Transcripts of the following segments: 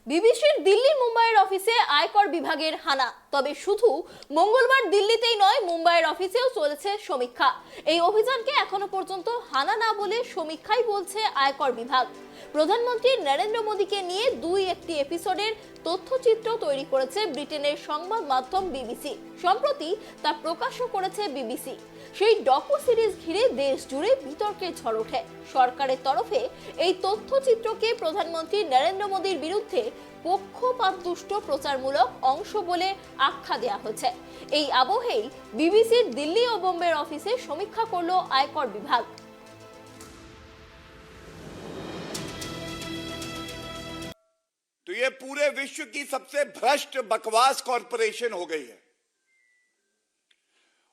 বিবিসির দিল্লি মুম্বাইয়ের অফিসে আয়কর বিভাগের হানা। তবে শুধু মঙ্গলবার দিল্লিতেই নয়, মুম্বাইয়ের অফিসেও চলেছে সমীক্ষা। এই অভিযানকে এখনো পর্যন্ত হানা না বলে সমীক্ষাই বলছে আয়কর বিভাগ। প্রধানমন্ত্রী নরেন্দ্র মোদীকে নিয়ে একটি এপিসোডের তথ্যচিত্র তৈরি করেছে ব্রিটেনের সংবাদ মাধ্যম বিবিসি। সম্প্রতি তা প্রকাশও করেছে বিবিসি। সেই ডকু সিরিজ ঘিরে দেশ জুড়ে বিতর্কের ঝড় ওঠে। সরকারের তরফে এই তথ্যচিত্রকে প্রধানমন্ত্রী নরেন্দ্র মোদীর বিরুদ্ধে পক্ষপাতদুষ্ট প্রচারমূলক অংশ বলে আখ্যা দেওয়া হয়েছে। এই আবহেই বিবিসির দিল্লি ও বোম্বের অফিসে সমীক্ষা করল আয়কর বিভাগ। तो ये पूरे विश्व की सबसे भ्रष्ट बकवास कॉरपोरेशन हो गई है।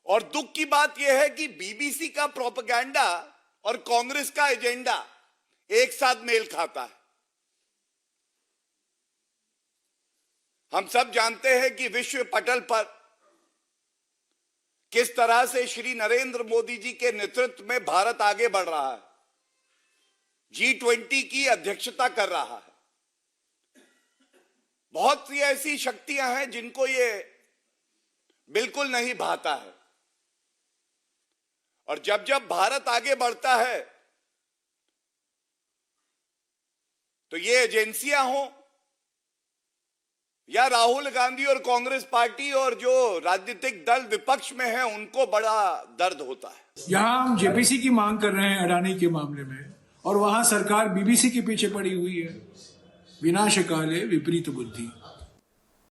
और दुख की बात यह है कि बीबीसी का प्रोपेगेंडा और कांग्रेस का एजेंडा एक साथ मेल खाता है। हम सब जानते हैं कि विश्व पटल पर किस तरह से श्री नरेंद्र मोदी जी के नेतृत्व में भारत आगे बढ़ रहा है, G20 की अध्यक्षता कर रहा है। बहुत सी ऐसी शक्तियां हैं जिनको ये बिल्कुल नहीं भाता है। और जब जब भारत आगे बढ़ता है तो ये एजेंसियां हों या राहुल गांधी और कांग्रेस पार्टी और जो राजनीतिक दल विपक्ष में है, उनको बड़ा दर्द होता है। यहां हम जेपीसी की मांग कर रहे हैं अडानी के मामले में, और वहां सरकार बीबीसी के पीछे पड़ी हुई है। विनाश काले विपरीत बुद्धि।